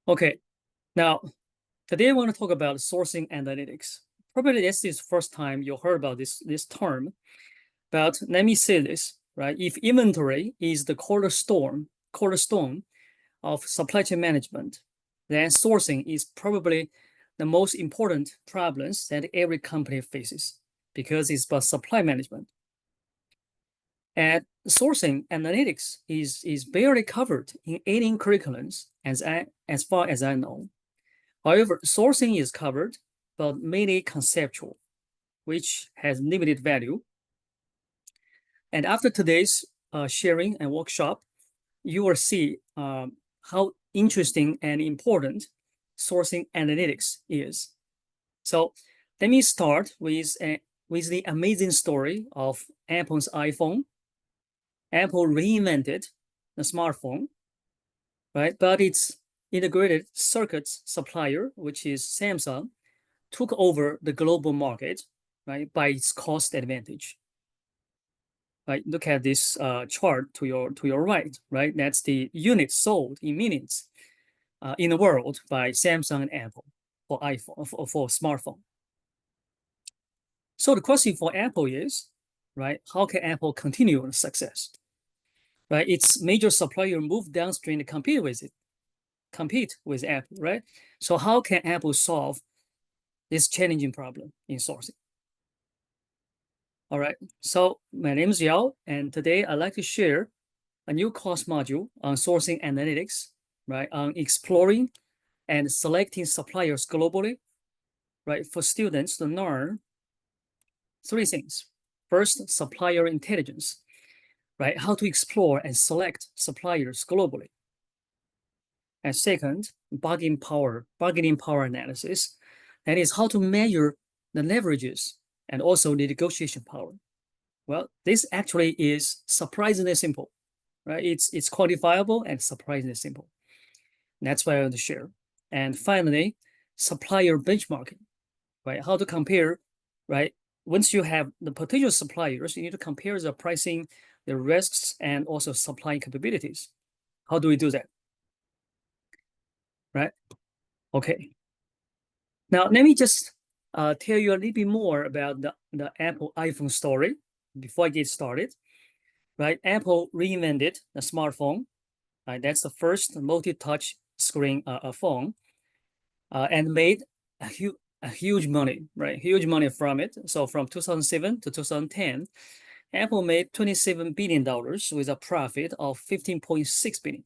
Okay, now today I want to talk about sourcing analytics. Probably this is the first time you heard about this term, but let me say this, right? If inventory is the cornerstone of supply chain management, then sourcing is probably the most important problems that every company faces because it's about supply management. And sourcing analytics is barely covered in any curriculums as far as I know. However, sourcing is covered, but mainly conceptual, which has limited value. And after today's sharing and workshop, you will see how interesting and important sourcing analytics is. So let me start with the amazing story of Apple's iPhone. Apple reinvented the smartphone, right? But its integrated circuits supplier, which is Samsung, took over the global market, right, by its cost advantage. Right, look at this chart to your right, right? That's the units sold in minutes in the world by Samsung and Apple for iPhone for smartphone. So the question for Apple is, right? How can Apple continue the success? Right, its major supplier moved downstream to compete with Apple, right? So how can Apple solve this challenging problem in sourcing? All right, so my name is Yao, and today I'd like to share a new course module on sourcing analytics, right? On exploring and selecting suppliers globally, right? For students to learn three things. First, supplier intelligence, right? How to explore and select suppliers globally. And second, bargaining power analysis. That is how to measure the leverages and also the negotiation power. Well, this actually is surprisingly simple, right? It's quantifiable and surprisingly simple. That's why I want to share. And finally, supplier benchmarking, right? How to compare, right? Once you have the potential suppliers, you need to compare the pricing, the risks, and also supply capabilities. How do we do that? Right? Okay. Now, let me just tell you a little bit more about the Apple iPhone story before I get started. Right? Apple reinvented the smartphone. Right? That's the first multi-touch screen phone and made a huge money, right? Huge money from it. So from 2007 to 2010, Apple made $27 billion with a profit of 15.6 billion.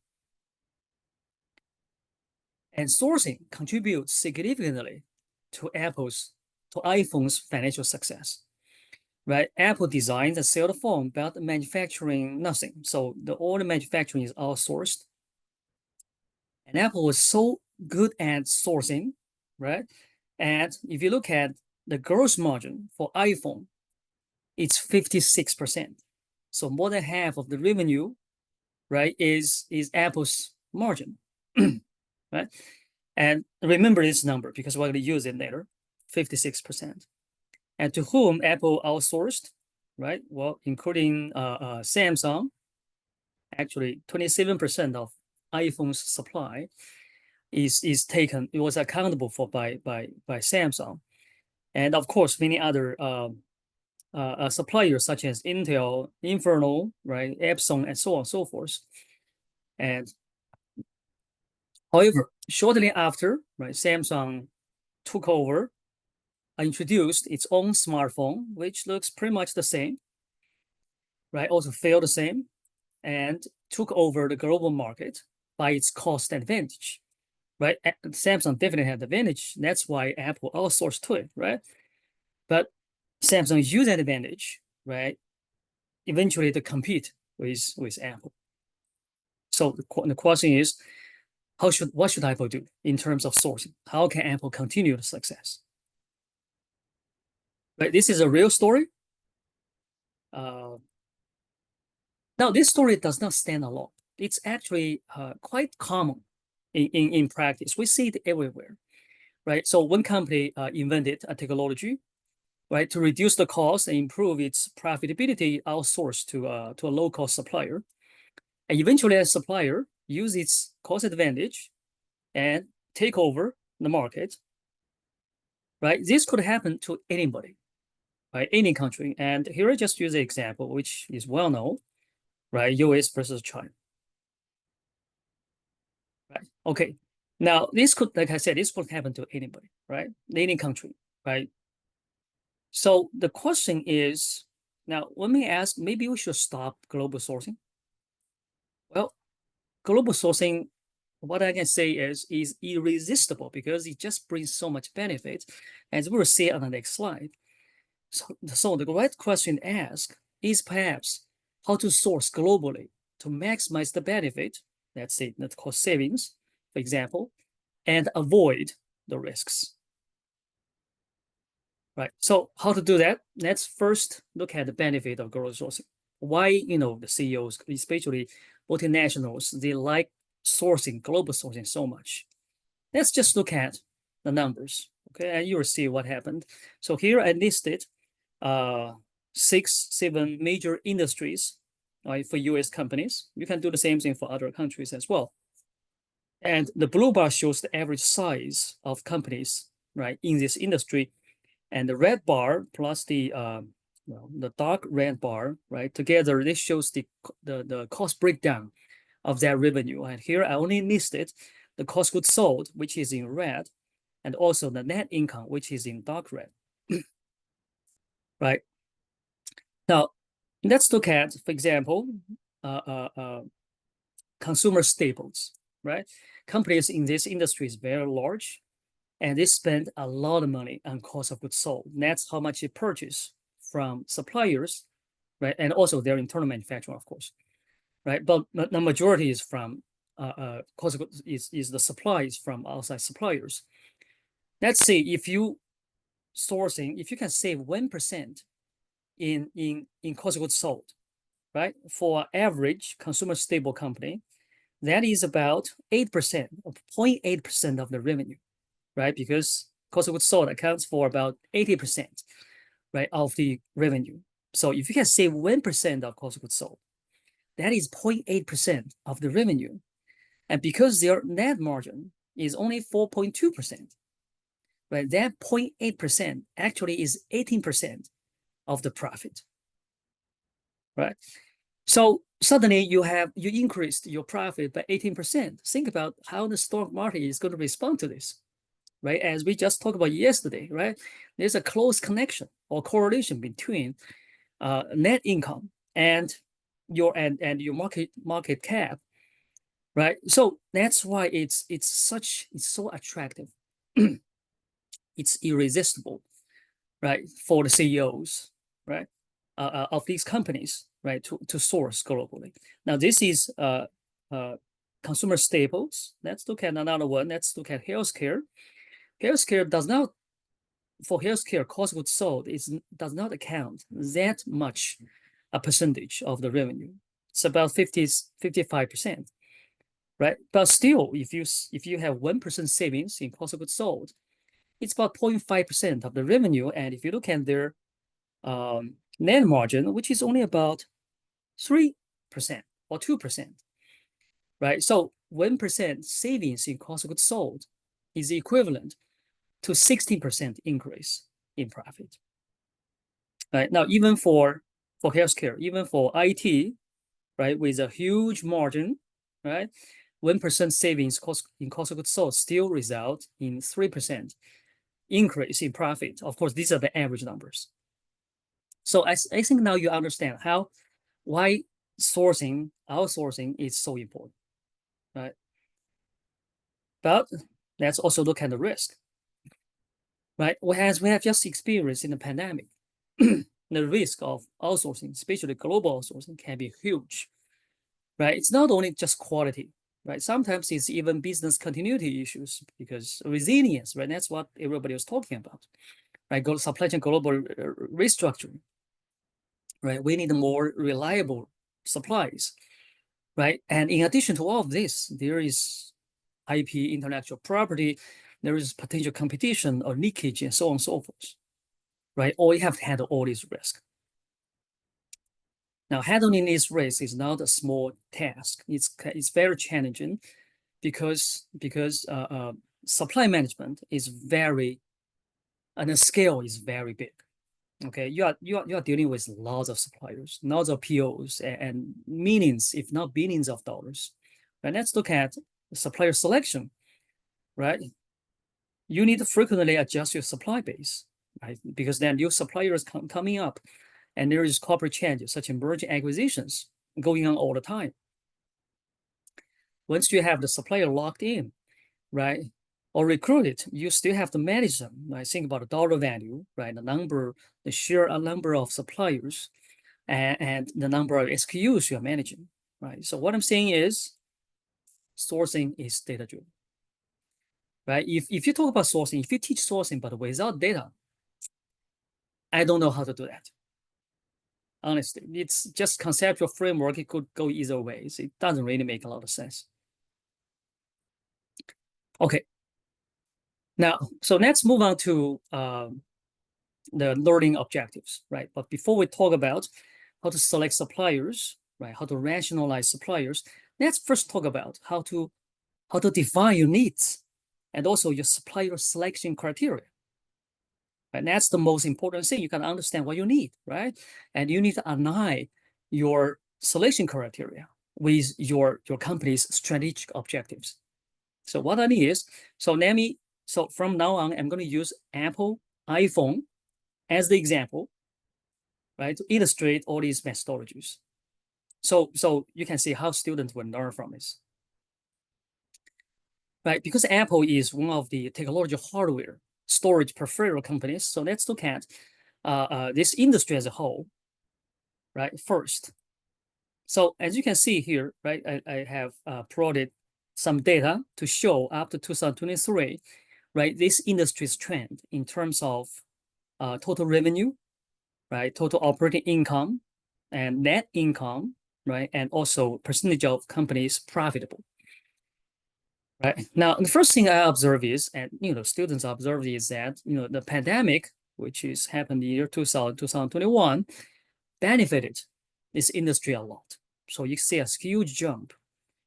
And sourcing contributes significantly to iPhone's financial success, right? Apple designs and sells the phone, but manufacturing nothing. So all the manufacturing is outsourced. And Apple was so good at sourcing, right? And if you look at the gross margin for iPhone, it's 56%. So more than half of the revenue, right, is Apple's margin, right? And remember this number because we're going to use it later, 56%. And to whom Apple outsourced, right? Well, including Samsung, actually 27% of iPhone's supply is taken. It was accountable for by Samsung, and of course many other suppliers such as Intel, Inferno, right, Epson, and so on and so forth. And however, shortly after, right, Samsung took over, introduced its own smartphone, which looks pretty much the same, right? Also failed the same, and took over the global market by its cost advantage, right? Samsung definitely had the advantage. That's why Apple outsourced to it, right? But Samsung used that advantage, right? Eventually to compete with Apple. So the question is, what should Apple do in terms of sourcing? How can Apple continue the success? Right, this is a real story. Now, this story does not stand alone. It's actually quite common in practice. We see it everywhere, right? So one company invented a technology, right, to reduce the cost and improve its profitability, outsourced to a low-cost supplier. And eventually, that supplier use its cost advantage and take over the market, right? This could happen to anybody, right? Any country. And here I just use an example, which is well known, right? US versus China, right? Okay. Now, this could, like I said, this could happen to anybody, right? Any country, right? So the question is, now let me ask, maybe we should stop global sourcing. Well, global sourcing, what I can say is irresistible because it just brings so much benefit, as we'll see on the next slide. So the right question to ask is perhaps how to source globally to maximize the benefit, let's say the cost savings, for example, and avoid the risks. Right. So how to do that? Let's first look at the benefit of global sourcing. Why, the CEOs, especially multinationals, they like sourcing, global sourcing so much. Let's just look at the numbers, okay? And you will see what happened. So here I listed 7 major industries, right, for US companies. You can do the same thing for other countries as well. And the blue bar shows the average size of companies, right, in this industry. And the red bar plus the dark red bar, right, together, this shows the cost breakdown of that revenue. And here I only listed the cost goods sold, which is in red, and also the net income, which is in dark red. Right. Now, let's look at, for example, consumer staples, right? Companies in this industry is very large, and they spend a lot of money on cost of goods sold. That's how much they purchase from suppliers, right? And also their internal manufacturing, of course, right? But the majority is from cost of goods is the supplies from outside suppliers. Let's say if you can save 1% in cost of goods sold, right? For average consumer staple company, that is about 8%, 0.8% of the revenue, right? Because cost of goods sold accounts for about 80%, right, of the revenue. So if you can save 1% of cost of goods sold, that is 0.8% of the revenue. And because their net margin is only 4.2%, right, that 0.8% actually is 18% of the profit, right? So suddenly you increased your profit by 18%. Think about how the stock market is going to respond to this, right? As we just talked about yesterday, right? There's a close connection or correlation between net income and your market cap, right? So that's why it's so attractive. It's irresistible, right, for the CEOs, right, of these companies, right, to source globally. Now this is consumer staples. Let's look at another one. Let's look at healthcare. Healthcare for healthcare, cost of goods sold does not account that much a percentage of the revenue. It's about 55%, right? But still, if you have 1% savings in cost of goods sold, it's about 0.5% of the revenue. And if you look at their net margin, which is only about 3% or 2%, right? So 1% savings in cost of goods sold is equivalent to 16% increase in profit. Right now, even for healthcare, even for IT, right, with a huge margin, right, 1% savings in cost of goods sold still result in 3% increase in profit. Of course, these are the average numbers. So I think now you understand why outsourcing is so important, right? But let's also look at the risk, right? As we have just experienced in the pandemic, the risk of outsourcing, especially global outsourcing, can be huge, right? It's not only just quality, right? Sometimes it's even business continuity issues because resilience, right? That's what everybody was talking about, right? Supply chain global restructuring, right? We need more reliable supplies, right? And in addition to all of this, there is IP, intellectual property, there is potential competition or leakage and so on and so forth, right? Or you have to handle all these risks. Now, handling this risk is not a small task. It's very challenging because supply management is very, and the scale is very big. Okay, you are dealing with lots of suppliers, lots of POs, and millions, if not billions of dollars. And let's look at supplier selection, right? You need to frequently adjust your supply base, right? Because then new suppliers coming up, and there is corporate changes, such as merger acquisitions going on all the time. Once you have the supplier locked in, right, or recruited, you still have to manage them. Right? Think about the dollar value, right? The sheer number of suppliers, and the number of SKUs you're managing, right? So what I'm saying is, sourcing is data driven, right? If you talk about sourcing, if you teach sourcing but without data, I don't know how to do that. Honestly, it's just conceptual framework. It could go either ways. It doesn't really make a lot of sense. Okay. Now, so let's move on to the learning objectives, right? But before we talk about how to select suppliers, right, how to rationalize suppliers, let's first talk about how to define your needs and also your supplier selection criteria. And that's the most important thing. You can understand what you need, right? And you need to align your selection criteria with your company's strategic objectives. So what I need is, so from now on, I'm going to use Apple iPhone as the example, right, to illustrate all these methodologies. So you can see how students will learn from this. Right, because Apple is one of the technology hardware storage peripheral companies. So let's look at this industry as a whole, right, first. So as you can see here, right, I have plotted some data to show up to 2023, right, this industry's trend in terms of total revenue, right, total operating income, and net income, right, and also percentage of companies profitable. Right. Now, the first thing I observe is, and students observe is that the pandemic, which is happened in the year 2021, benefited this industry a lot. So you see a huge jump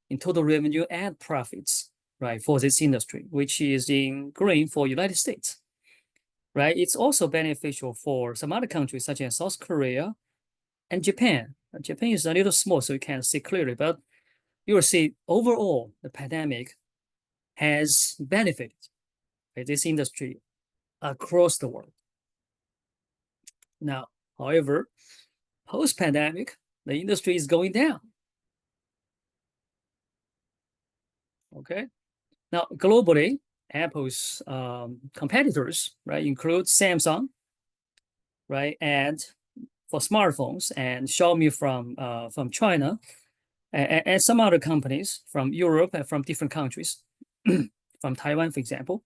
in total revenue and profits, right, for this industry, which is in green for United States. Right. It's also beneficial for some other countries such as South Korea and Japan. Japan is a little small, so you can't see clearly, but you will see overall the pandemic has benefited this industry across the world. Now, however, post-pandemic, the industry is going down. Okay. Now, globally, Apple's competitors, right, include Samsung, right, and for smartphones, and Xiaomi from China, and some other companies from Europe and from different countries, from Taiwan, for example.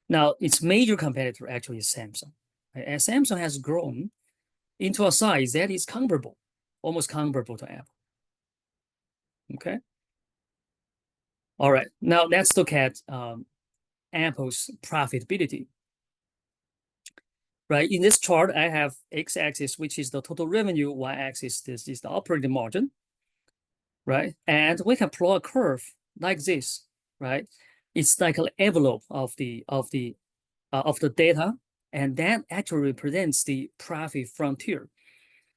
Now, its major competitor actually is Samsung. Right? And Samsung has grown into a size that is comparable, almost comparable to Apple. Okay. All right. Now let's look at Apple's profitability. Right. In this chart, I have x-axis, which is the total revenue. Y-axis, this is the operating margin. Right. And we can plot a curve like this. Right. It's like an envelope of the data, and that actually represents the profit frontier.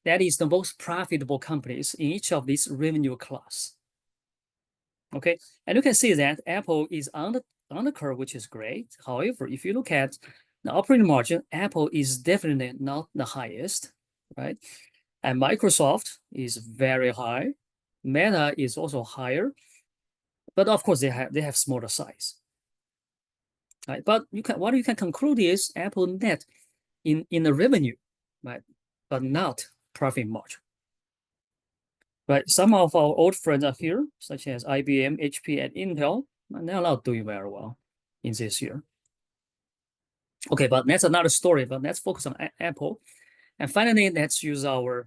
That is the most profitable companies in each of these revenue class. Okay, and you can see that Apple is on the curve, which is great. However, if you look at the operating margin, Apple is definitely not the highest, right? And Microsoft is very high. Meta is also higher, but of course they have smaller size. Right? But what you can conclude is Apple net in the revenue, right? But not profit margin. Right. Some of our old friends are here, such as IBM, HP, and Intel, and they're not doing very well in this year. Okay, but that's another story. But let's focus on Apple, and finally, let's use our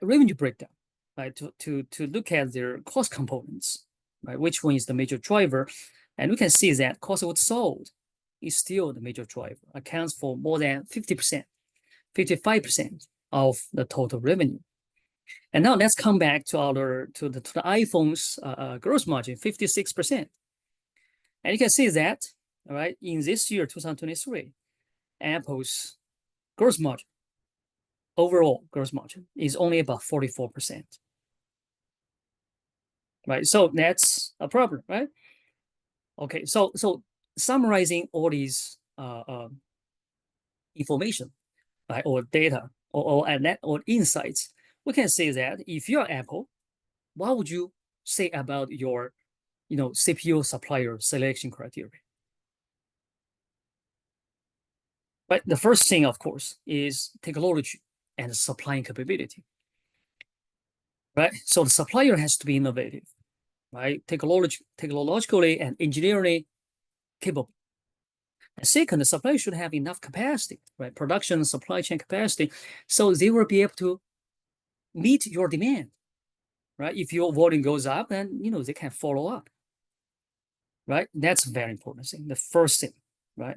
revenue breakdown, right, to look at their cost components, right? Which one is the major driver? And we can see that cost of goods sold is still the major driver, accounts for more than 50%, 55% of the total revenue. And now let's come back to the iPhone's gross margin, 56%. And you can see that, all right, in this year, 2023, Apple's gross margin, overall gross margin, is only about 44%. Right? So that's a problem, right? Okay, so summarizing all these information, right, or data, or insights, we can say that if you're Apple, what would you say about your, CPU supplier selection criteria? But the first thing, of course, is technology and supplying capability, right? So the supplier has to be innovative, right? Technologically and engineering capable. And second, the supplier should have enough capacity, right? Production, supply chain capacity, so they will be able to meet your demand, right? If your volume goes up, then they can follow up, right? That's a very important thing. The first thing, right?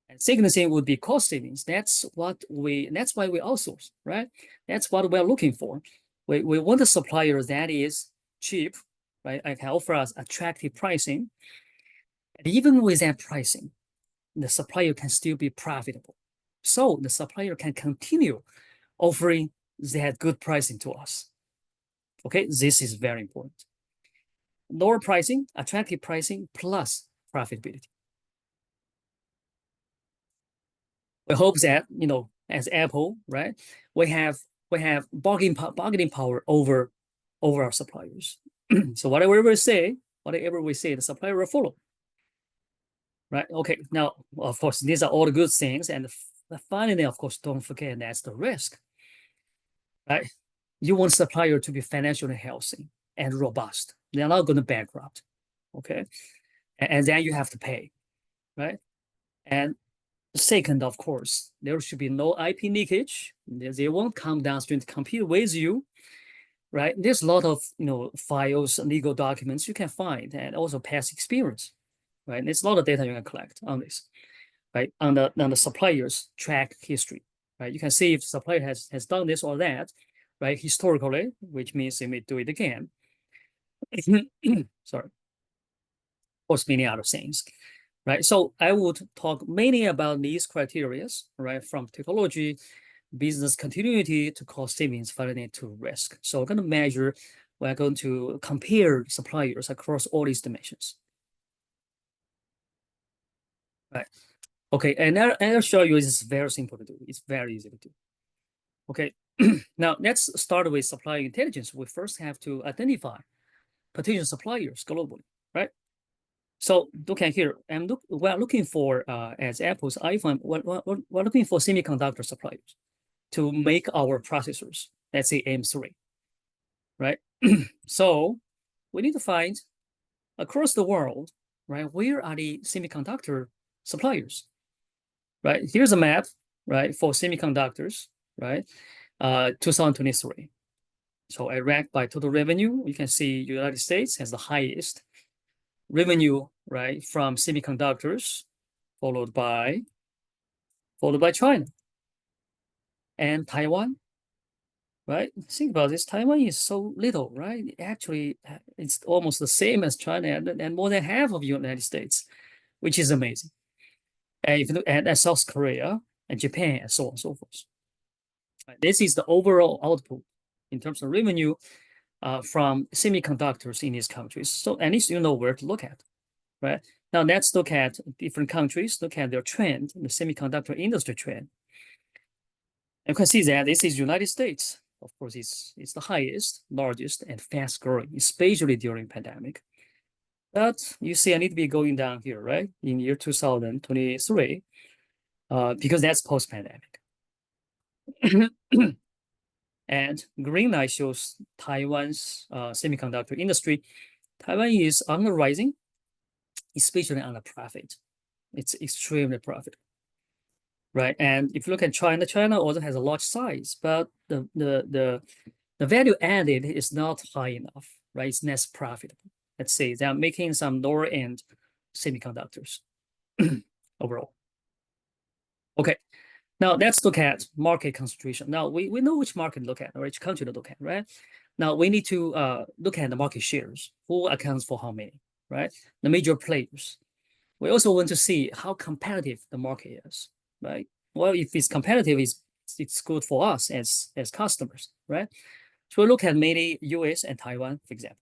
And second thing would be cost savings. That's why we outsource, right? That's what we're looking for. We want a supplier that is cheap, right? And can offer us attractive pricing. And even with that pricing, the supplier can still be profitable. So the supplier can continue offering that good pricing to us. Okay, this is very important. Lower pricing, attractive pricing, plus profitability. We hope that, as Apple, right, we have bargaining power over our suppliers. So whatever we say, the supplier will follow. Right. Okay. Now, of course, these are all the good things, and finally, of course, don't forget that's the risk. Right. You want supplier to be financially healthy and robust. They're not going to bankrupt. Okay. And then you have to pay. Right. And second, of course, there should be no IP leakage. They won't come downstream to compete with you, right? There's a lot of files, legal documents you can find, and also past experience, right? There's a lot of data you can collect on this, right? On the supplier's track history, right? You can see if the supplier has done this or that, right? Historically, which means they may do it again. Sorry. Of course, many other things. Right. So I would talk mainly about these criteria, right? From technology, business continuity to cost savings, finally to risk. So we're going to compare suppliers across all these dimensions. Right. Okay. And I'll show you it's very simple to do. It's very easy to do. Okay. Now let's start with supplier intelligence. We first have to identify potential suppliers globally, right? So look at here, we're looking for, as Apple's iPhone, we're looking for semiconductor suppliers to make our processors, let's say M3, right? So we need to find across the world, right, where are the semiconductor suppliers, right? Here's a map, right, for semiconductors, right, 2023. So I rank by total revenue. You can see United States has the highest revenue, right, from semiconductors, followed by China and Taiwan, right? Think about this. Taiwan is so little, right? Actually, it's almost the same as China and more than half of the United States, which is amazing. And if you look at South Korea and Japan and so on and so forth. Right? This is the overall output in terms of revenue from semiconductors in these countries. So at least you know where to look at, right? Now let's look at different countries, look at their trend, the semiconductor industry trend. You can see that this is United States. Of course, it's the highest, largest, and fast growing, especially during pandemic. But you see, I need to be going down here, right? In year 2023, because that's post-pandemic. And green line shows Taiwan's semiconductor industry. Taiwan is on the rising, especially on the profit. It's extremely profitable, right? And if you look at China, China also has a large size, but the value added is not high enough, right? It's less profitable. Let's say they're making some lower end semiconductors overall. Okay, Now let's look at market concentration. Now we know which market to look at or which country to look at, right? Now we need to look at the market shares. Who accounts for how many, right? The major players. We also want to see how competitive the market is, right? Well, if it's competitive, it's good for us as customers, right? So we look at mainly US and Taiwan, for example.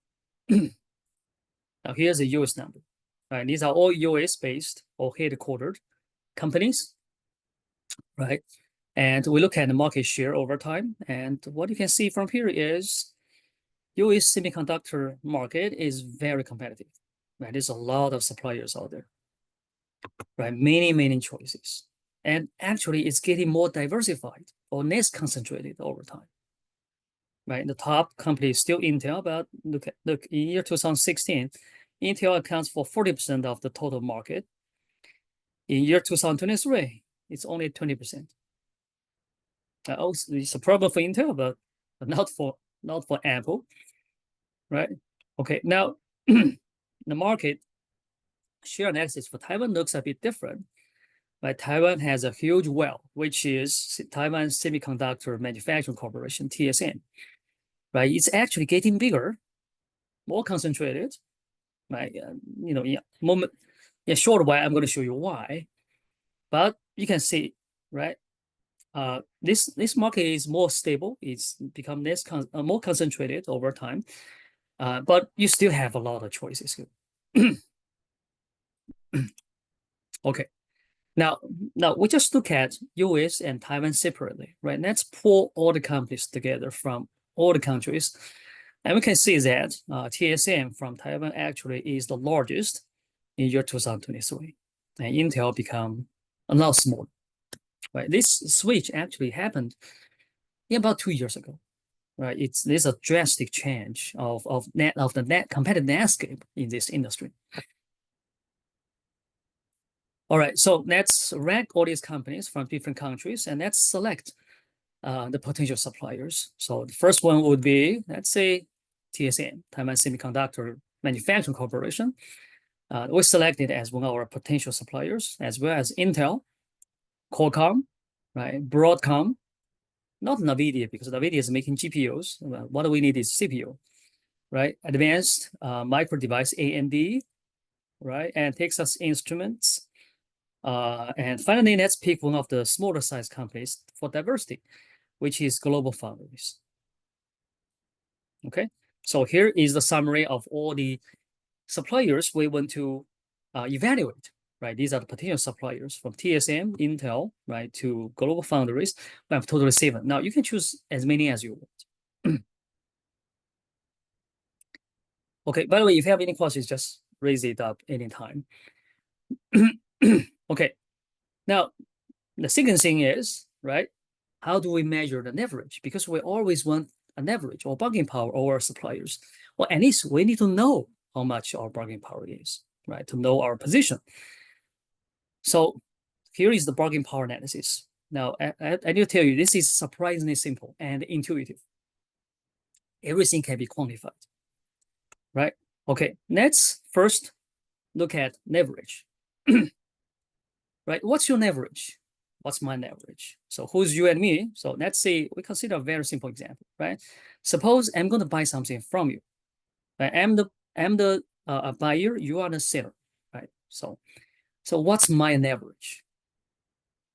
Now here's the US number. Right? These are all US based or headquartered companies, right? And we look at the market share over time. And what you can see from here is US semiconductor market is very competitive. Right? There's a lot of suppliers out there, right? Many choices. And actually it's getting more diversified or less concentrated over time. Right? The top company is still Intel, but look in year 2016, Intel accounts for 40% of the total market. In year 2023, it's only 20%. Also, it's a problem for Intel, but not for Apple, right? Okay, now the market share and access for Taiwan looks a bit different. Right? Taiwan has a huge well, which is Taiwan Semiconductor Manufacturing Corporation, TSM. Right? It's actually getting bigger, more concentrated. Right? In a short while, I'm going to show you why. But you can see, right? This market is more stable. It's become more concentrated over time. But you still have a lot of choices here. Okay. Now we just look at US and Taiwan separately, right? Let's pull all the companies together from all the countries. And we can see that TSM from Taiwan actually is the largest in year 2023. And Intel become a lot smaller, right? This switch actually happened about 2 years ago, right? There's a drastic change of the net competitive landscape in this industry. All right, so let's rank all these companies from different countries and let's select the potential suppliers. So the first one would be, let's say, TSM, Taiwan Semiconductor Manufacturing Corporation. We selected as one of our potential suppliers, as well as Intel, Qualcomm, right, Broadcom, not NVIDIA, because NVIDIA is making GPUs. What we need is CPU, right? Advanced Micro Device, AMD, right, and Texas Instruments. And finally, let's pick one of the smaller size companies for diversity, which is Global Foundries. Okay, so here is the summary of all the suppliers we want to evaluate, right? These are the potential suppliers from TSM, Intel, right, to Global Foundries. We have totally 7. Now you can choose as many as you want. Okay, by the way, if you have any questions, just raise it up anytime. Okay, now the second thing is, right, how do we measure the leverage? Because we always want a leverage or bargaining power over our suppliers. Well, at least we need to know how much our bargaining power is, right, to know our position. So here is the bargaining power analysis. Now, I need to tell you, this is surprisingly simple and intuitive. Everything can be quantified, right? Okay, let's first look at leverage. Right, what's your leverage? What's my leverage? So who's you and me? So let's say we consider a very simple example, right? Suppose I'm going to buy something from you. Right? I'm the buyer, you are the seller, right? So what's my leverage?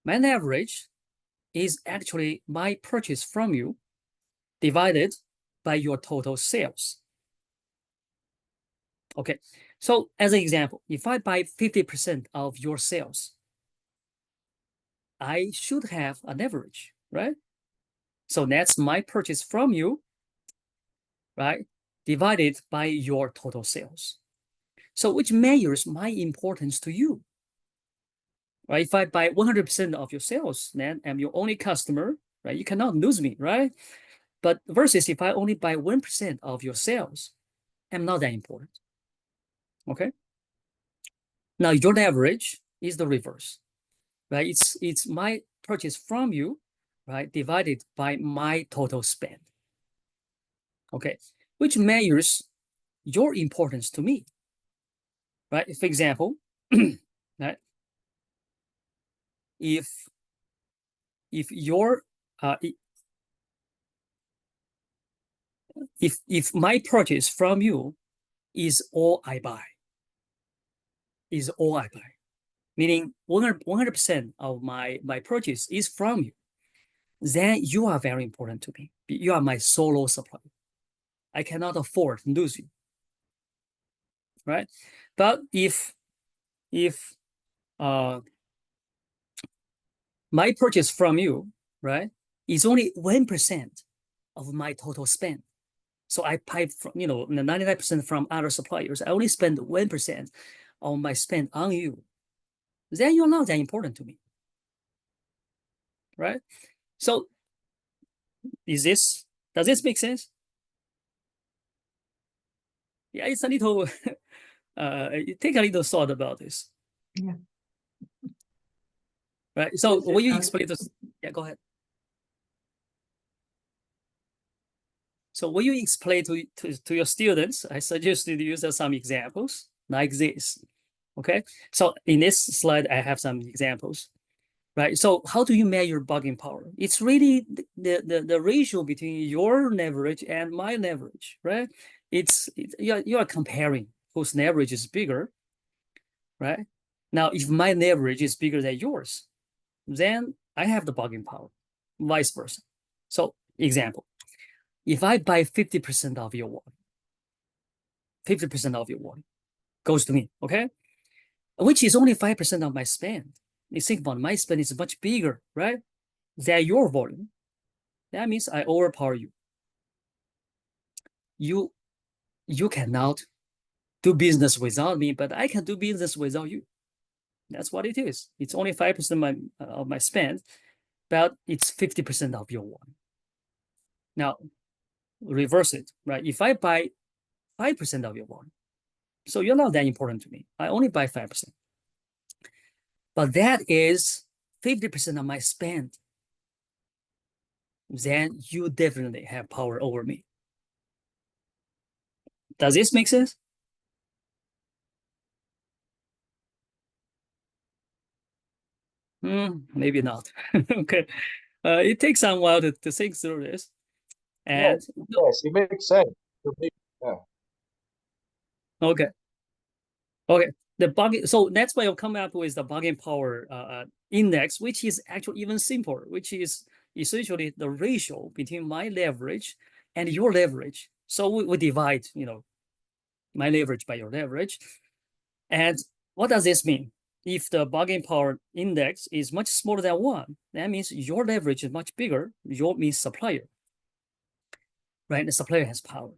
My leverage is actually my purchase from you divided by your total sales. Okay, so as an example, if I buy 50% of your sales, I should have a leverage, right? So that's my purchase from you, right? Divided by your total sales. So which measures my importance to you, right? If I buy 100% of your sales, then I'm your only customer, right? You cannot lose me, right? But versus if I only buy 1% of your sales, I'm not that important, okay? Now your leverage is the reverse, right? It's my purchase from you, right, divided by my total spend. Okay, which measures your importance to me, right? For example, right, if if your if my purchase from you is all I buy, meaning 100% of my purchase is from you, then you are very important to me. You are my solo supplier. I cannot afford to lose you, right? But if my purchase from you, right, is only 1% of my total spend. So I buy from, 99% from other suppliers. I only spend 1% of my spend on you. Then you're not that important to me, right? So does this make sense? Yeah, it's a little, take a little thought about this. Yeah. Right. So when you explain this, yeah, go ahead. So when you explain to your students, I suggest you use some examples like this. Okay. So in this slide, I have some examples. Right. So how do you measure bargaining power? It's really the ratio between your leverage and my leverage, right? You are comparing whose leverage is bigger, right? Now, if my leverage is bigger than yours, then I have the bargaining power, vice versa. So, example, if I buy 50% of your volume, 50% of your volume goes to me, okay? Which is only 5% of my spend. You think about it, my spend is much bigger, right? Than your volume. That means I overpower you. You cannot do business without me, but I can do business without you. That's what it is. It's only 5% of my spend, but it's 50% of your volume. Now, reverse it, right? If I buy 5% of your volume, so you're not that important to me. I only buy 5%. But that is 50% of my spend. Then you definitely have power over me. Does this make sense? Maybe not. Okay. It takes some while to think through this. And yes, it makes sense. Yeah. Okay. Okay. So that's why you come up with the bargaining power index, which is actually even simpler, which is essentially the ratio between my leverage and your leverage. So we divide, my leverage by your leverage. And what does this mean? If the bargaining power index is much smaller than 1, that means your leverage is much bigger. Your means supplier, right? The supplier has power,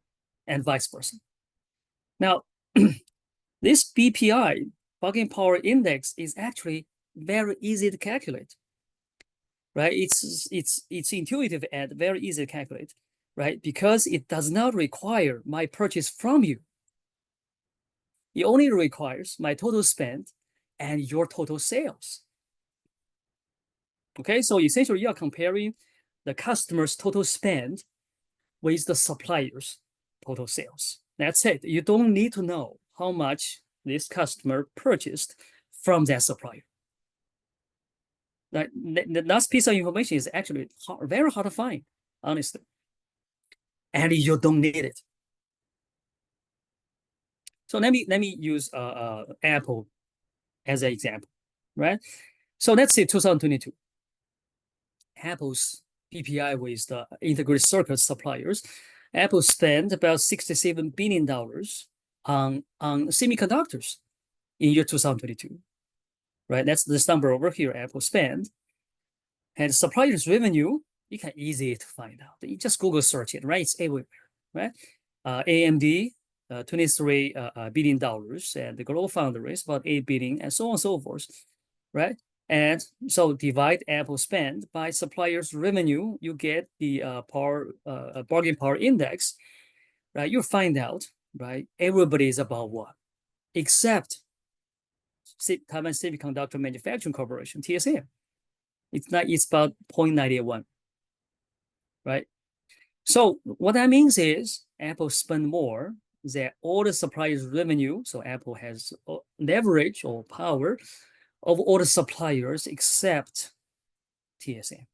and vice versa. Now, this BPI, bargaining power index, is actually very easy to calculate, right? It's intuitive and very easy to calculate, right? Because it does not require my purchase from you. It only requires my total spend and your total sales. Okay, so essentially you are comparing the customer's total spend with the supplier's total sales. That's it. You don't need to know how much this customer purchased from that supplier. The last piece of information is actually very hard to find, honestly. And you don't need it. So let me use Apple as an example, right? So let's say 2022. Apple's PPI with the integrated circuit suppliers. Apple spent about $67 billion on semiconductors in year 2022, right? That's this number over here, Apple spent. And suppliers' revenue, you can easily to find out. You just Google search it, right? It's everywhere, right? AMD, $23 billion, and the global foundry is about $8 billion, and so on and so forth, right? And so divide Apple spend by suppliers' revenue, you get the bargain power index, right? You find out, right? Everybody is about what? Except Taiwan Semiconductor Manufacturing Corporation, TSM. It's about 0.91, right? So what that means is Apple spend more than all the suppliers' revenue. So Apple has leverage or power of all the suppliers except TSM.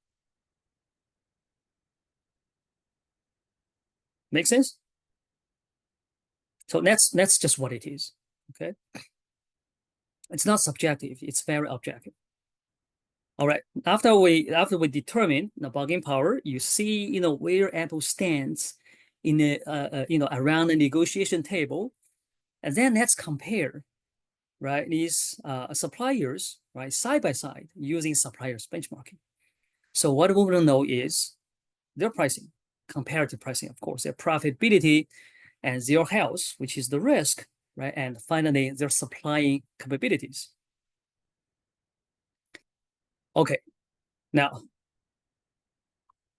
Make sense? So that's just what it is. Okay. It's not subjective, it's very objective. All right. After we determine the bargaining power, you see, where Apple stands in the around the negotiation table, and then let's compare, right, these suppliers, right, side by side using suppliers benchmarking. So what we want to know is their pricing, comparative pricing, of course, their profitability, and their health, which is the risk, right, and finally their supplying capabilities. Okay. Now,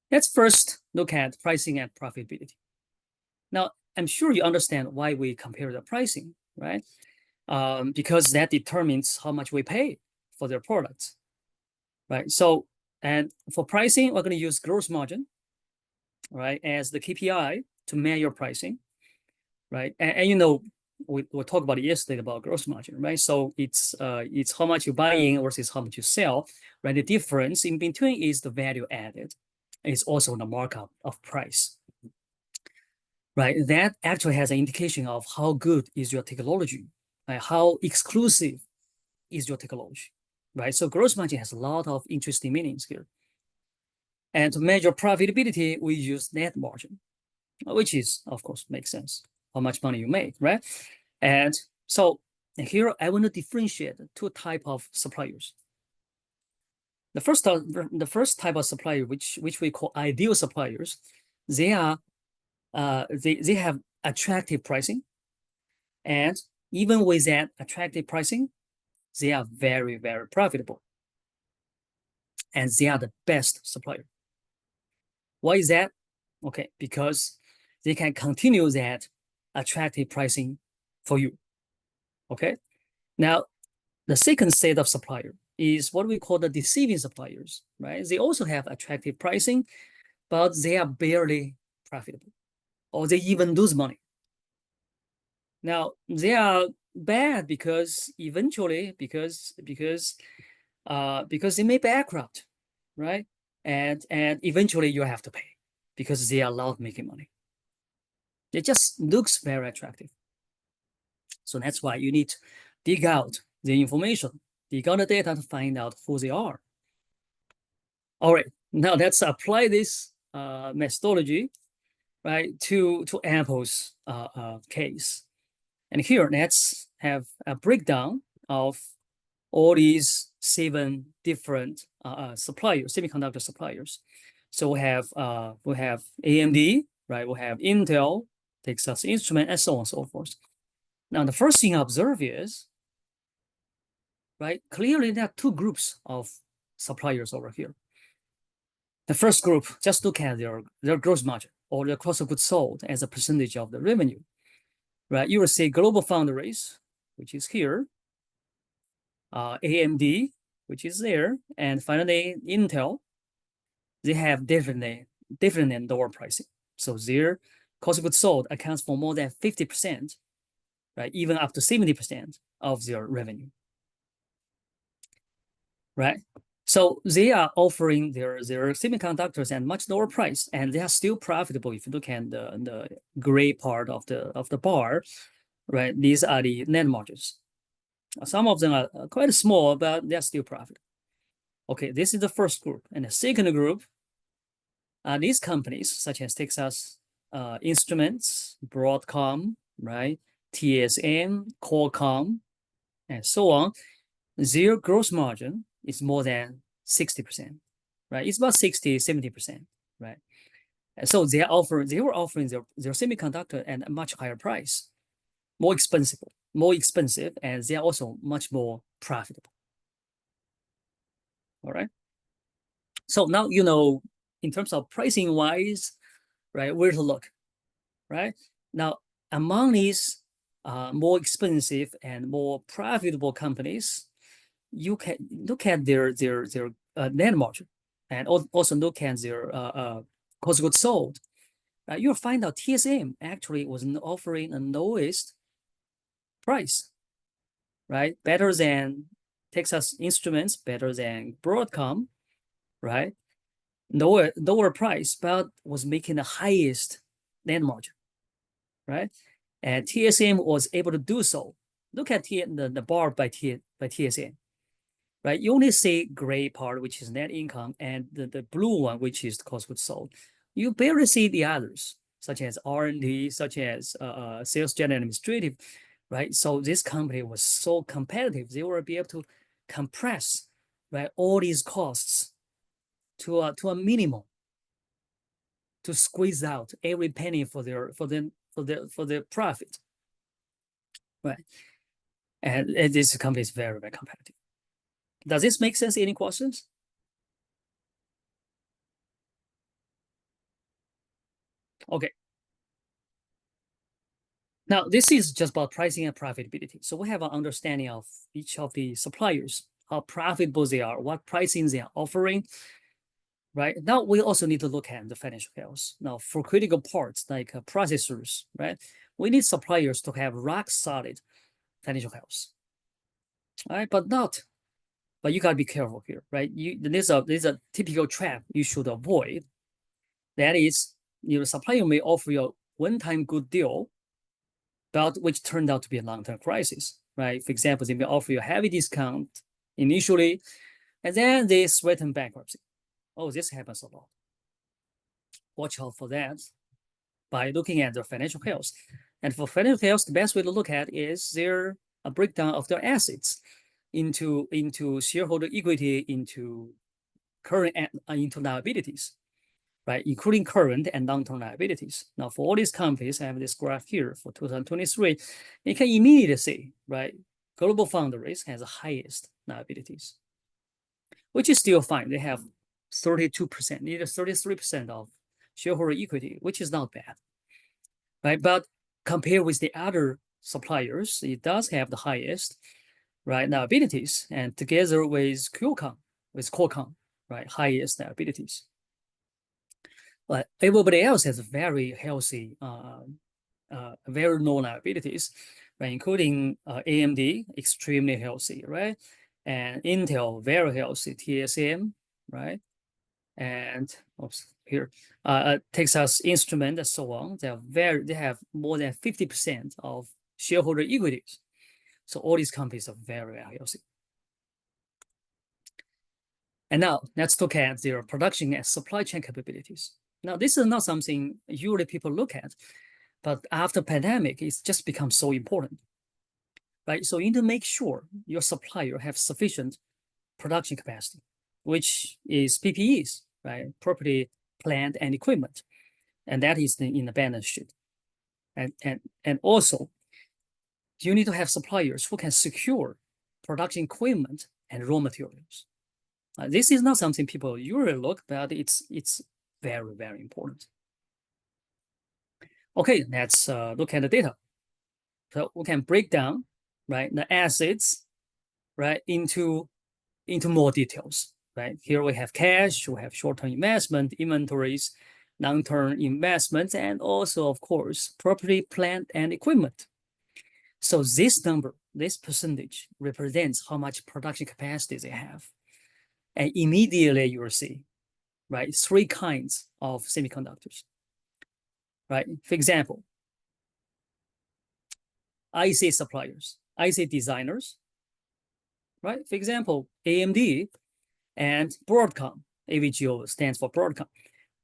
let's first look at pricing and profitability. Now, I'm sure you understand why we compare the pricing, right? Because that determines how much we pay for their products, right? So, and for pricing, we're going to use gross margin, right, as the KPI to measure pricing, right? And we talked about it yesterday about gross margin, right? So it's how much you buy in versus how much you sell, right? The difference in between is the value added. It's also the markup of price, right? That actually has an indication of how good is your technology, right? How exclusive is your technology, right? So gross margin has a lot of interesting meanings here. And to measure profitability, we use net margin, which is, of course, makes sense. How much money you make, right? And so here I want to differentiate two types of suppliers. The first type of supplier, which we call ideal suppliers, they have attractive pricing, and even with that attractive pricing, they are very, very profitable, and they are the best supplier. Why is that? Okay, because they can continue that attractive pricing for you. Okay, now the second set of supplier is what we call the deceiving suppliers, right? They also have attractive pricing, but they are barely profitable, or they even lose money. Now they are bad because eventually, because they may bankrupt, right? And eventually you have to pay because they are not making money. It just looks very attractive. So that's why you need to dig out the information, dig out the data to find out who they are. All right, now let's apply this methodology, right, to Apple's case. And here, let's have a breakdown of all these 7 different suppliers, semiconductor suppliers. So we have AMD, right? We have Intel, Texas Instrument, and so on and so forth. Now, the first thing I observe is, right, clearly there are 2 groups of suppliers over here. The first group, just look at their gross margin or their cost of goods sold as a percentage of the revenue, right? You will see Global Foundries, which is here, AMD, which is there, and finally Intel. They have different and lower pricing. So their cost of goods sold accounts for more than 50%, right? Even up to 70% of their revenue, right? So they are offering their semiconductors at much lower price, and they are still profitable. If you look at the gray part of the bar, right? These are the net margins. Some of them are quite small, but they're still profitable. Okay, this is the first group. And the second group are these companies, such as Texas Instruments, Broadcom, right? TSM, Qualcomm, and so on. Their gross margin is more than 60%, right? It's about 60, 70%, right? And so they were offering their semiconductor at a much higher price, more expensive, and they are also much more profitable. All right. So now in terms of pricing wise, right, where to look, right? Now among these more expensive and more profitable companies, you can look at their net margin, and also look at their cost of goods sold. You'll find out TSM actually was offering a lowest price, right? Better than Texas Instruments, better than Broadcom, right? Lower price, but was making the highest net margin, right? And TSM was able to do so. Look at the bar by TSM, right? You only see gray part, which is net income, and the blue one, which is the cost of goods sold. You barely see the others, such as R&D, such as sales general administrative, right? So this company was so competitive, they were able to compress, right, all these costs to a minimum, to squeeze out every penny for their profit, right? And this company is very, very competitive. Does this make sense? Any questions? Okay. Now, this is just about pricing and profitability. So we have an understanding of each of the suppliers, how profitable they are, what pricing they are offering, right? Now, we also need to look at the financial health. Now, for critical parts like processors, right, we need suppliers to have rock solid financial health, right? But you got to be careful here, right? There's a typical trap you should avoid. That is, your supplier may offer you a one-time good deal, but which turned out to be a long-term crisis, right? For example, they may offer you a heavy discount initially, and then they threaten bankruptcy. Oh, this happens a lot. Watch out for that by looking at their financial health. And for financial health, the best way to look at is a breakdown of their assets into shareholder equity, into current into liabilities, right? Including current and long-term liabilities. Now, for all these companies, I have this graph here for 2023. You can immediately see, right? GlobalFoundries has the highest liabilities, which is still fine. They have 32%, either 33% of shareholder equity, which is not bad, right? But compared with the other suppliers, it does have the highest, right, liabilities, and together with Qualcomm, right, highest liabilities. But everybody else has very healthy, very low liabilities, right? Including AMD, extremely healthy, right? And Intel, very healthy. TSM, right? And here, Texas Instrument and so on. They have more than 50% of shareholder equities. So all these companies are very, very healthy. And now let's look at their production and supply chain capabilities. Now, this is not something usually people look at, but after pandemic, it's just become so important, right? So you need to make sure your supplier have sufficient production capacity, which is PPEs, right? Property, plant, and equipment. And that is in the balance sheet. And also, you need to have suppliers who can secure production equipment and raw materials. This is not something people usually look, but it's very, very important. Okay, let's look at the data. So we can break down, right, the assets, right, into more details, right? Here we have cash, we have short-term investment, inventories, long-term investments, and also, of course, property, plant, and equipment. So this number, this percentage represents how much production capacity they have. And immediately you will see, right, three kinds of semiconductors, right? For example, IC suppliers, IC designers, right? For example, AMD and Broadcom, AVGO stands for Broadcom,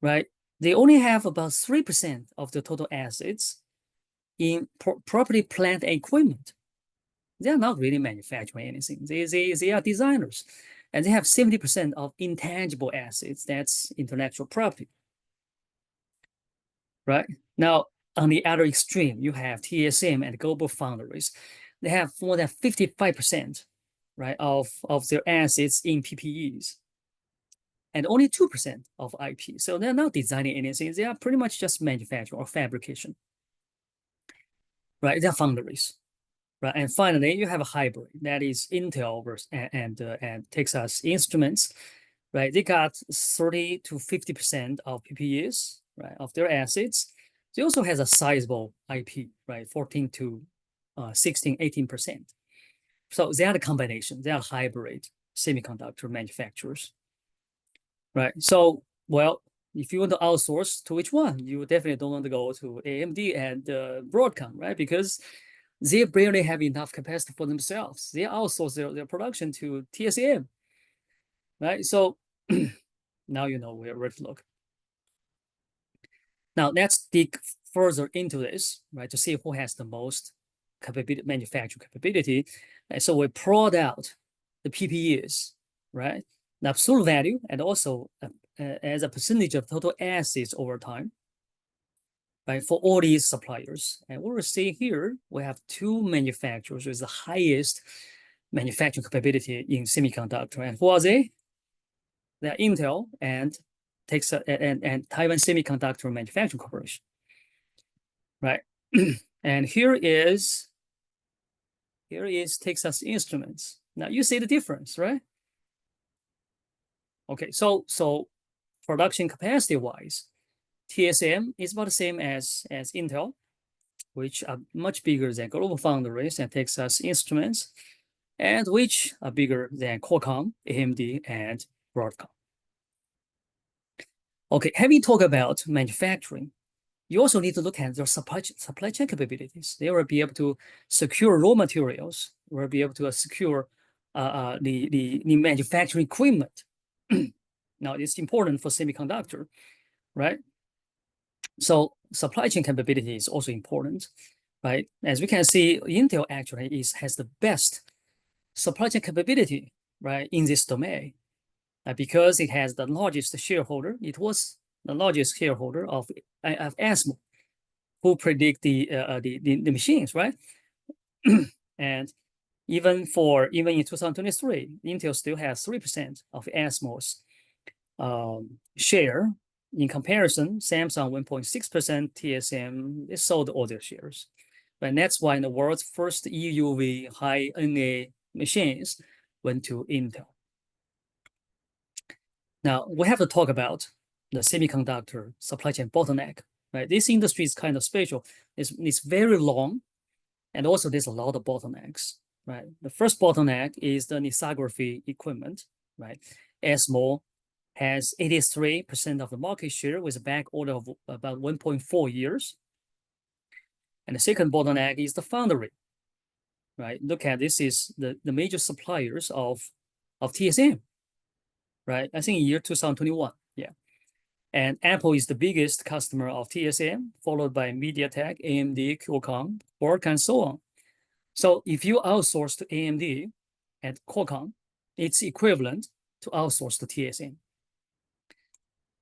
right? They only have about 3% of the total assets in property, plant, and equipment. They are not really manufacturing anything. They are designers, and they have 70% of intangible assets. That's intellectual property, right? Now, on the other extreme, you have TSM and GlobalFoundries. They have more than 55%, right, of their assets in PPEs, and only 2% of IP. So they're not designing anything. They are pretty much just manufacturing or fabrication, right? They're foundries, right? And finally, you have a hybrid. That is Intel and Texas Instruments, right? They got 30 to 50% of PPEs, right, of their assets. They also has a sizable IP, right? 14 to 16, 18%. So they are the combination. They are hybrid semiconductor manufacturers, right? So, well, if you want to outsource, to which one? You definitely don't want to go to AMD and Broadcom, right? Because they barely have enough capacity for themselves. They outsource their production to TSM, right? So now you know where to look. Now let's dig further into this, right, to see who has the most manufacturing capability. And so we plot out the PPEs, right, the absolute value, and also as a percentage of total assets over time, right, for all these suppliers. And what we're seeing here, we have two manufacturers with the highest manufacturing capability in semiconductor. And who are they? They're Intel and Texas and Taiwan Semiconductor Manufacturing Corporation, right? And here is Texas Instruments. Now you see the difference, right? Okay, so production capacity wise, TSM is about the same as Intel, which are much bigger than GlobalFoundries and Texas Instruments, and which are bigger than Qualcomm, AMD, and Broadcom. Okay, having talked about manufacturing, you also need to look at their supply chain capabilities. They will be able to secure raw materials, will be able to secure the manufacturing equipment. Now, it's important for semiconductor, right? So supply chain capability is also important, right? As we can see, Intel actually has the best supply chain capability, right, in this domain, because it has the largest shareholder. It was the largest shareholder of ASML, who predict the machines, right? And even in 2023, Intel still has 3% of ASML's share. In comparison, Samsung 1.6%, TSM, they sold all their shares. And that's why the world's first EUV high NA machines went to Intel. Now we have to talk about the semiconductor supply chain bottleneck, right? This industry is kind of special. It's very long, and also there's a lot of bottlenecks, right? The first bottleneck is the lithography equipment, right? ASML has 83% of the market share with a back order of about 1.4 years. And the second bottleneck is the foundry, right? Look at this is the major suppliers of TSM, right? I think in year 2021, yeah. And Apple is the biggest customer of TSM, followed by MediaTek, AMD, Qualcomm, Broadcom, and so on. So if you outsource to AMD and Qualcomm, it's equivalent to outsource to TSM.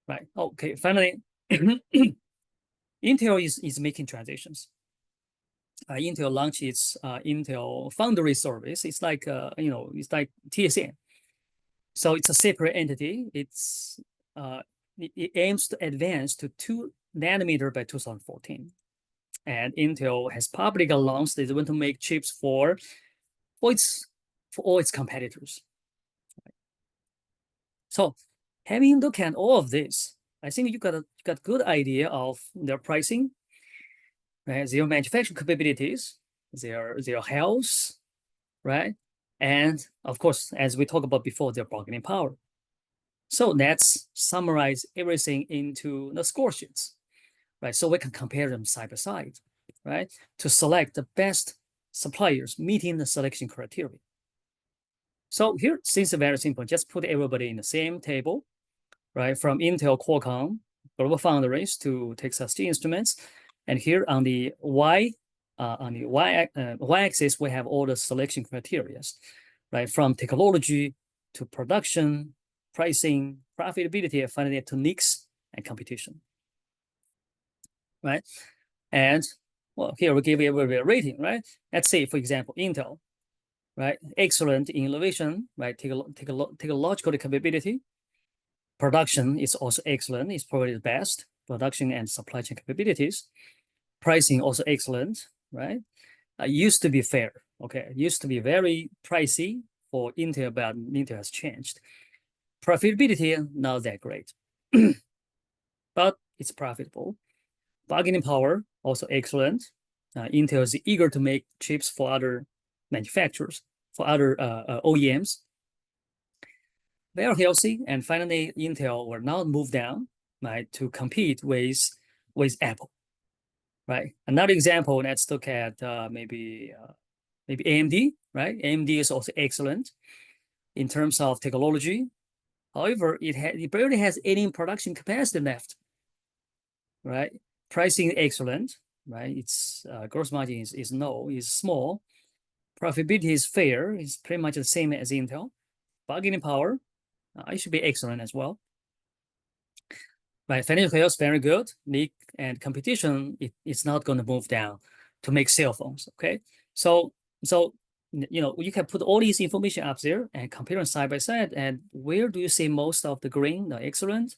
Right. Okay. Finally, Intel is making transitions. Intel launched its Intel Foundry Service. It's like it's like TSM. So it's a separate entity. It aims to advance to 2nm by 2014. And Intel has publicly announced they want to make chips for all its competitors. So having looked at all of this, I think you got a good idea of their pricing, right? Their manufacturing capabilities, their health, right? And of course, as we talked about before, their bargaining power. So let's summarize everything into the score sheets, right? So we can compare them side by side, right? To select the best suppliers meeting the selection criteria. So here, things are very simple. Just put everybody in the same table, right? From Intel, Qualcomm, GlobalFoundries to Texas Instruments. And here on the y-axis, we have all the selection criteria, right? From technology to production, pricing, profitability, and finally to mix and competition, right? And well, here we give everybody a rating, right? Let's say, for example, Intel, right? Excellent in innovation, right? Technological capability. Production is also excellent. It's probably the best. Production and supply chain capabilities. Pricing also excellent, right? Used to be fair, okay? Used to be very pricey for Intel, but Intel has changed. Profitability, not that great, but it's profitable. Bargaining power, also excellent. Intel is eager to make chips for other manufacturers, for other OEMs. Very healthy. And finally, Intel will not move down right, to compete with Apple, right? Another example, let's look at maybe AMD, right? AMD is also excellent in terms of technology. However, it barely has any production capacity left, right? Pricing excellent, right? Its gross margin is low, is small. Profitability is fair, it's pretty much the same as Intel. Bargaining power, it should be excellent as well. Right, financial health very good. And competition, it's not going to move down to make cell phones. Okay, so you can put all these information up there and compare them side by side. And where do you see most of the green, the excellent?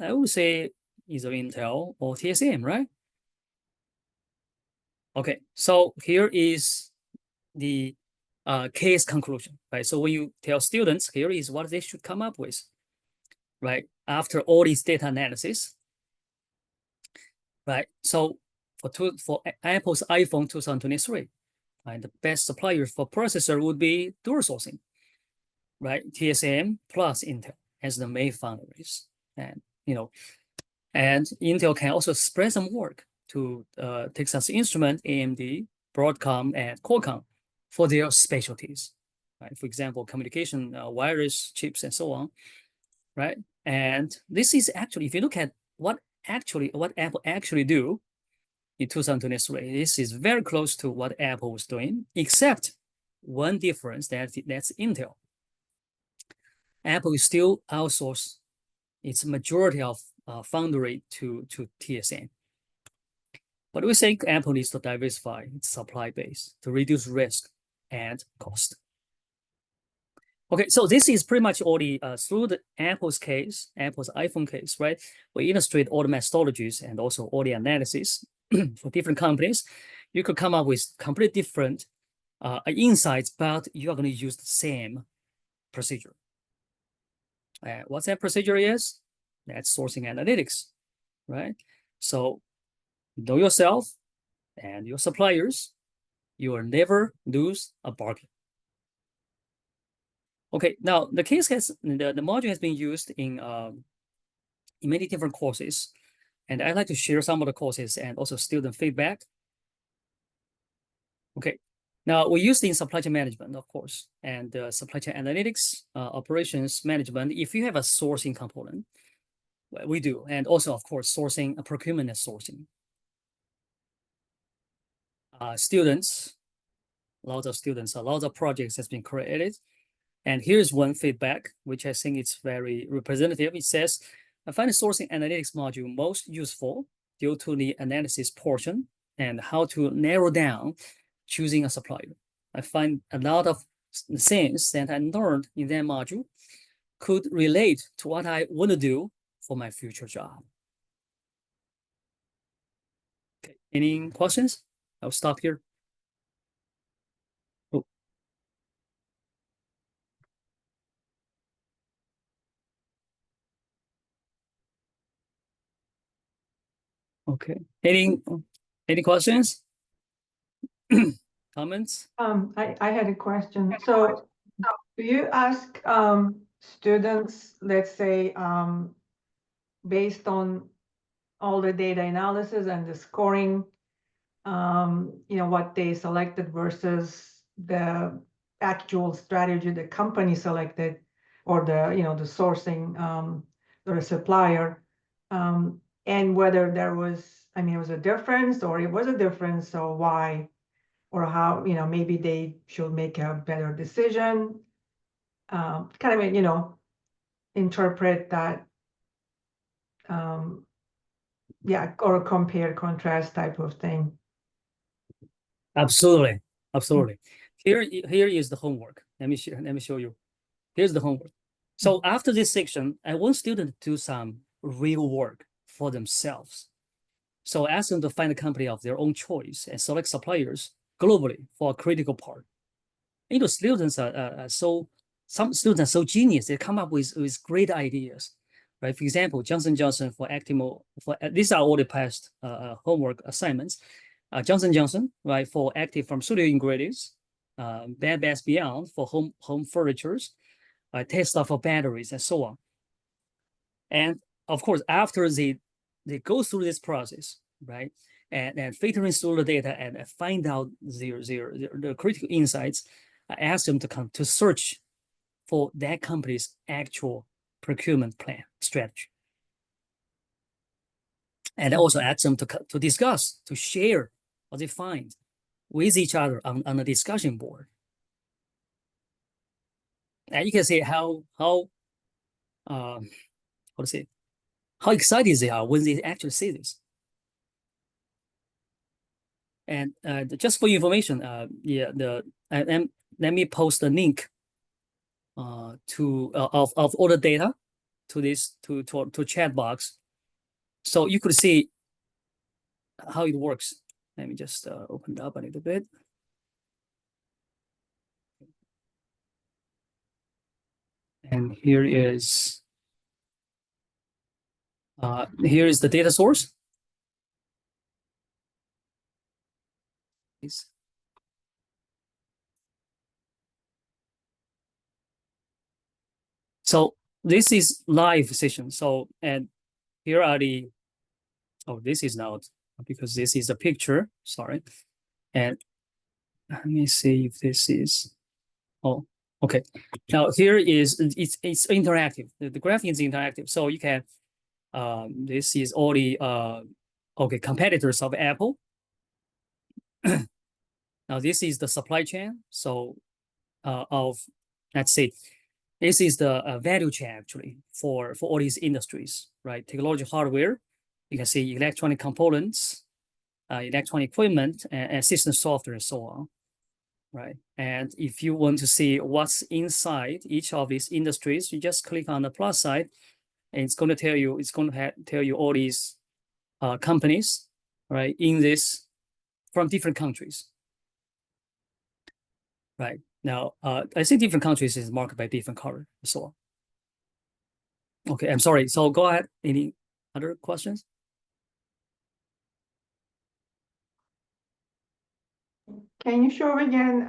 I would say either Intel or TSM, right? Okay, so here is the case conclusion, right? So when you tell students, here is what they should come up with, right? After all these data analysis, right? So for Apple's iPhone 2023, right, the best supplier for processor would be dual sourcing, right? TSM plus Intel as the main foundries, and and Intel can also spread some work to Texas Instruments, AMD, Broadcom, and Qualcomm for their specialties, right? For example, communication, wireless chips, and so on, right? And this is actually, if you look at what Apple actually do in 2023, this is very close to what Apple was doing, except one difference, that's Intel. Apple is still outsource its majority of foundry to TSM. But we think Apple needs to diversify its supply base to reduce risk and cost. Okay, so this is pretty much all the through the Apple's iPhone case, right? We illustrate all the methodologies and also all the analysis for different companies. You could come up with completely different insights, but you are going to use the same procedure. What's that procedure is? That's sourcing analytics, right? So know yourself and your suppliers. You will never lose a bargain. Okay, now the module has been used in many different courses, and I'd like to share some of the courses and also student feedback. Okay, now we use it in supply chain management, of course, and supply chain analytics, operations management. If you have a sourcing component, we do, and also, of course, sourcing, procurement and sourcing. Students, lots of projects has been created. And here's one feedback, which I think it's very representative. It says, I find the sourcing analytics module most useful due to the analysis portion and how to narrow down choosing a supplier. I find a lot of things that I learned in that module could relate to what I want to do for my future job. Okay, any questions? I'll stop here. Oh. Okay, any questions? Comments? I had a question. So do you ask students, let's say, based on all the data analysis and the scoring, what they selected versus the actual strategy the company selected, or the sourcing or the supplier, and whether there was, it was a difference, or it was a difference, so why? Or how, maybe they should make a better decision, kind of, interpret that, yeah, or compare, contrast type of thing. Absolutely. Here is the homework. Let me show you. Here's the homework. So after this section, I want students to do some real work for themselves. So ask them to find a company of their own choice and select suppliers globally for a critical part. Students some students are so genius, they come up with great ideas, right? For example, Johnson & Johnson for Actimo, these are all the past homework assignments. Johnson & Johnson, right, for active pharmaceutical ingredients, Bed Bath Beyond for home furnitures, Tesla for batteries, and so on. And of course, after they go through this process, right, and filtering through the data and find out the critical insights, I ask them to come to search for that company's actual procurement plan strategy. And I also ask them to discuss, to share what they find with each other on the discussion board. And you can see how how to say, how excited they are when they actually see this. And just for information, let me post a link of all the data to this to chat box, so you could see how it works. Let me just open it up a little bit. And here is the data source. So this is live session. So, and here are this is not, because this is a picture, sorry. And let me see if this is, okay. Now here is, it's interactive. The graph is interactive. So you can, this is all the, competitors of Apple. Now this is the supply chain. So let's say, this is the value chain actually for all these industries, right? Technology, hardware, you can see electronic components, electronic equipment, and system software, and so on, right? And if you want to see what's inside each of these industries, you just click on the plus side, and it's going to tell you, tell you all these companies, right, in this, from different countries, right? Now, I think different countries is marked by different color, and so on. Okay, I'm sorry. So go ahead. Any other questions? Can you show again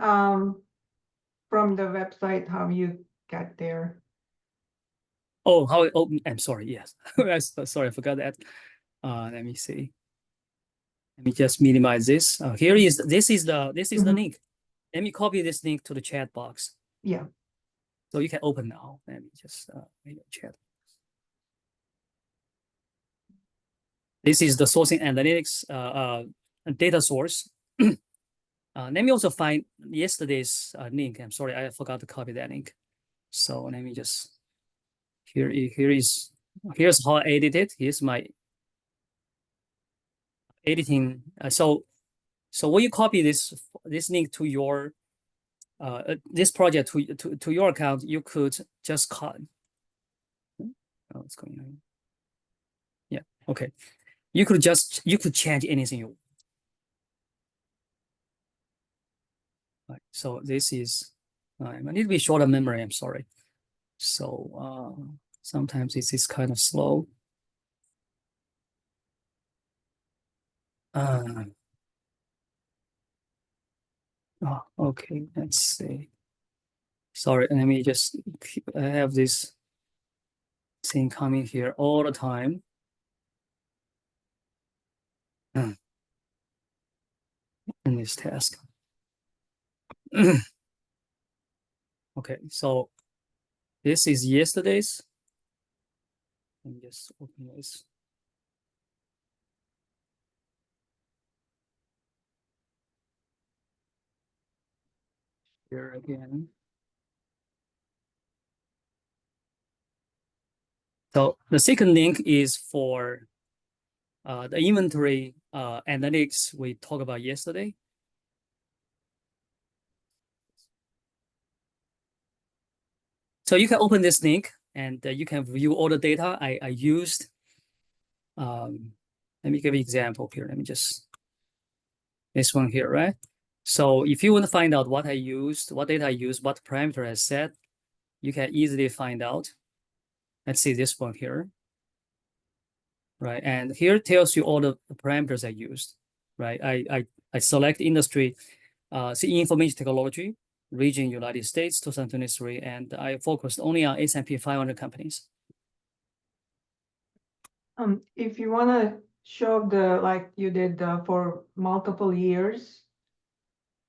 from the website how you got there? Oh, how it opened? I'm sorry. Yes, sorry, I forgot that. Let me see. Let me just minimize this. This is the Mhm. link. Let me copy this link to the chat box. Yeah. So you can open now. Let me just make a chat. This is the sourcing analytics data source. Let me also find yesterday's link. I'm sorry, I forgot to copy that link. So let me just, here's how I edit it. Here's my editing. So when you copy this link to your this project to your account, you could just cut. Oh, what's going on? Yeah, okay. You could change anything you want. Right. So this is, I need to be short of memory. I'm sorry. So sometimes this is kind of slow. Okay, let's see. Sorry, let me just, I have this thing coming here all the time. In this task. Okay, so this is yesterday's. Let me just open this. Here again. So the second link is for the inventory analytics we talked about yesterday. So you can open this link and you can view all the data I used. Let me give you an example here. Let me just, this one here, right? So if you want to find out what I used, what data I used, what parameter I set, you can easily find out. Let's see this one here, right? And here tells you all the parameters I used, right? I select industry, see information technology, region United States 2023, and I focused only on S&P 500 companies. If you want to show like you did for multiple years,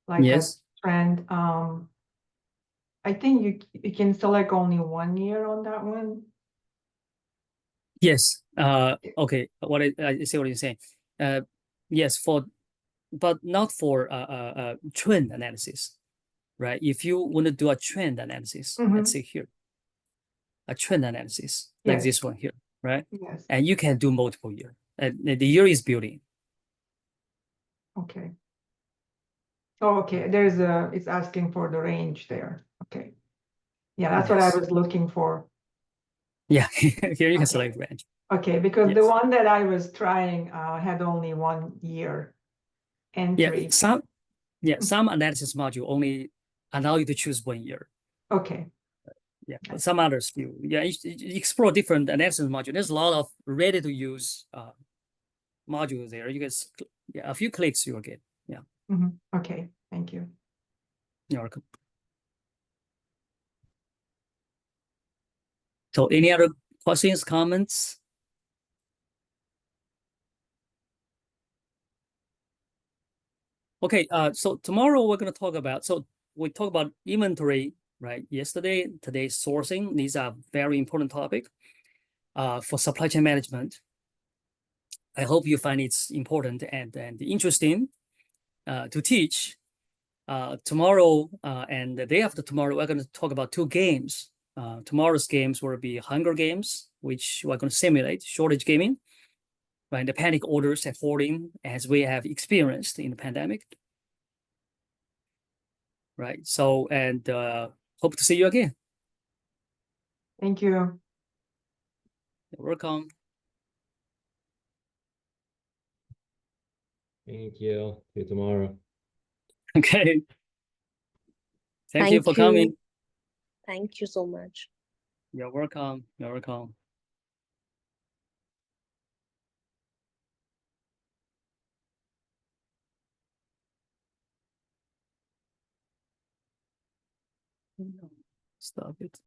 like a Yes. trend, I think you can select only 1 year on that one. Yes. Okay. What I see what you're saying. Yes, but not for trend analysis, right? If you want to do a trend analysis, let's say here, a trend analysis like Yes. this one here, right? Yes. And you can do multiple year. And the year is building. Okay. Oh, okay. It's asking for the range there. Okay. Yeah, that's what I Yes. was looking for. Yeah. Here you can Okay. select range. Okay, because the Yes. one that I was trying had only 1 year Yeah. entry. Some analysis module only allow you to choose 1 year. Okay. Yeah, but some others you explore different analysis module. There's a lot of ready to use modules there. You guys, yeah, a few clicks you'll get. Yeah, Okay, thank you. you're welcome. So, any other questions, comments? Okay, so tomorrow we're going to talk about, so we talk about inventory, right? Yesterday, today sourcing. These are very important topic for supply chain management. I hope you find it's important and interesting to teach. Tomorrow and the day after tomorrow, we're going to talk about two games. Tomorrow's games will be Hunger Games, which we're going to simulate shortage gaming, right? The panic orders and hoarding as we have experienced in the pandemic. Right. So, and hope to see you again. Thank you. You're welcome. Thank you. See you tomorrow. Okay. Thank you for coming. Thank you so much. You're welcome. You're welcome. Stop it.